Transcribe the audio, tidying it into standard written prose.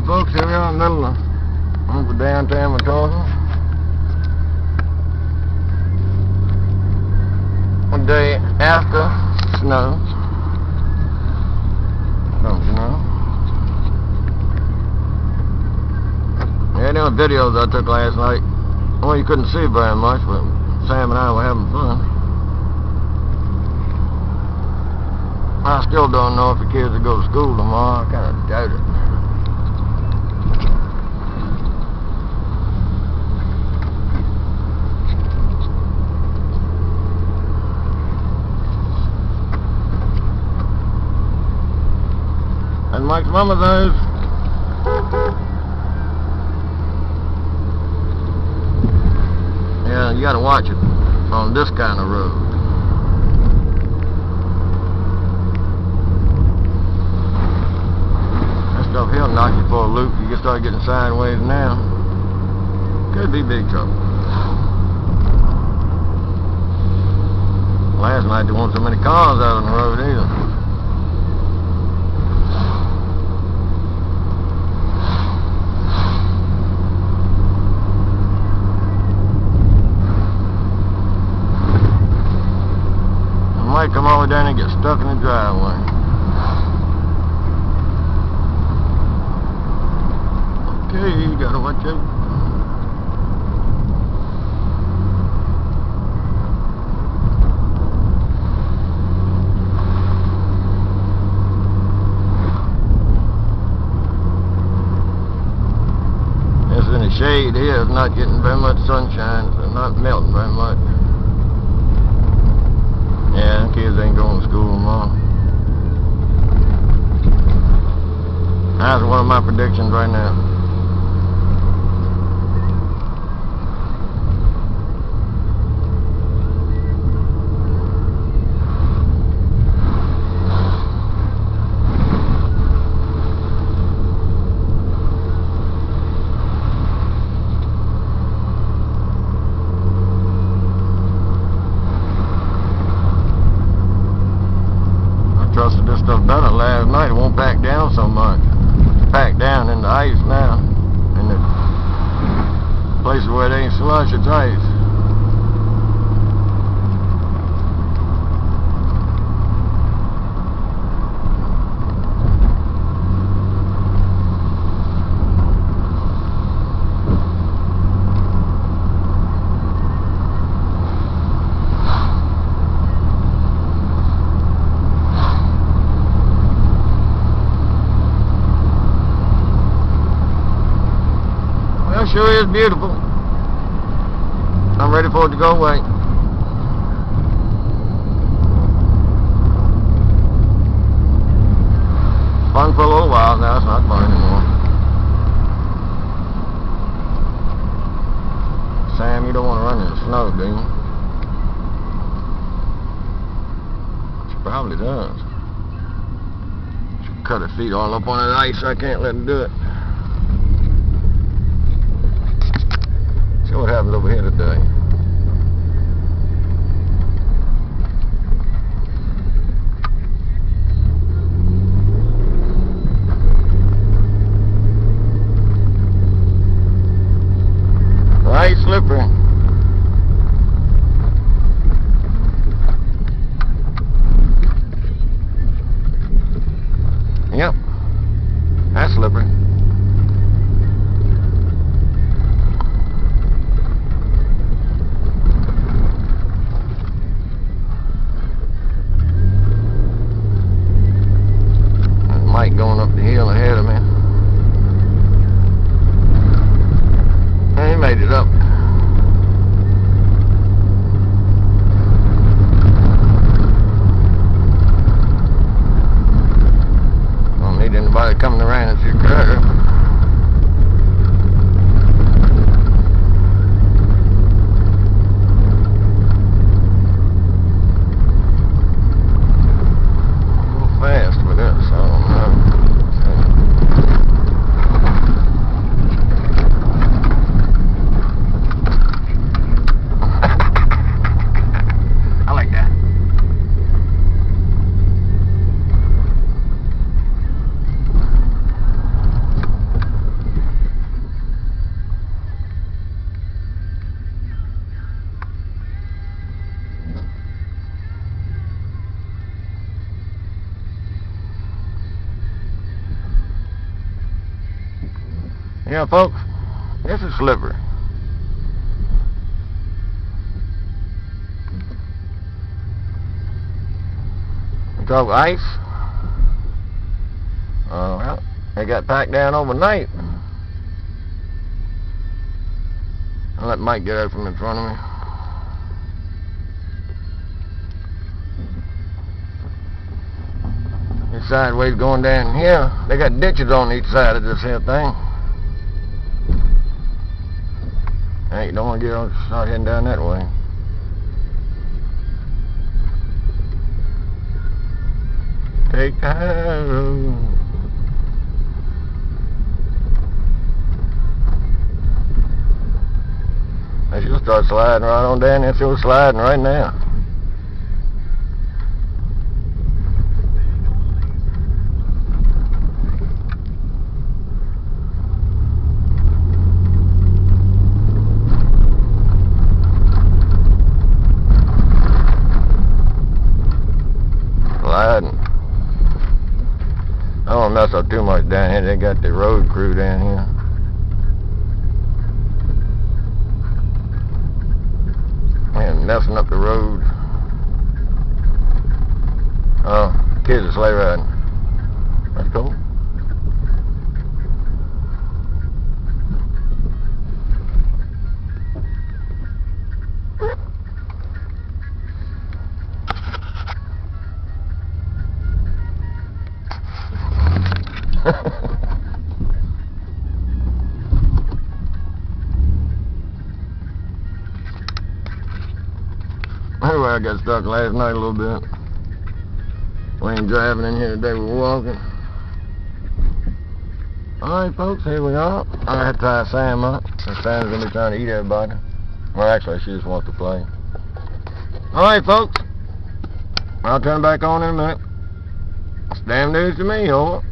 Alright folks, here we are in the middle of downtown McCarville. One day after snow. Don't you know? Yeah, there were videos I took last night. Well, you couldn't see very much, but Sam and I were having fun. I still don't know if the kids will go to school tomorrow. I kind of doubt it. And like some of those, yeah, you gotta watch it on this kind of road. That stuff he'll knock you for a loop. You can start getting sideways now. Could be big trouble. Last night there weren't so many cars out on the road either. Might come all the way down and get stuck in the driveway. Okay, you gotta watch out. There's any shade here, it's not getting very much sunshine, so it's not melting very much. Yeah, kids ain't going to school tomorrow. That's one of my predictions right now. Trusted this stuff better last night. It won't pack down so much. It's packed down in the ice now. In the places where it ain't slush, it's ice. Sure is beautiful. I'm ready for it to go away. Fun for a little while, now it's not fun anymore. Sam, you don't want to run in the snow, do you? She probably does. She'll cut her feet all up on that ice. I can't let her do it. See what happens over here today. Right, slippery. Yep, that's slippery. Mike going up the hill ahead of me. And he made it up. Don't need anybody coming around at your curve. Fast with this, I don't know. I like that. Yeah, folks, this is slippery. We talk ice. Well, they got packed down overnight. I'll let Mike get out from in front of me. It's sideways going down here. They got ditches on each side of this here thing. Hey, you don't want to get on, start heading down that way. Take the high road. She'll start sliding right on down there. She'll sliding right now. Sliding. I don't want to mess up too much down here. They got the road crew down here. Man, messing up the road. Oh, kids are sleigh riding. That's cool. Anyway, I got stuck last night a little bit. We ain't driving in here today, we're walking. Alright folks, here we are. I had to tie Sam up. Sam's gonna be trying to eat everybody. Well, actually, she just wants to play. Alright folks, I'll turn back on in a minute. It's damn news to me, over.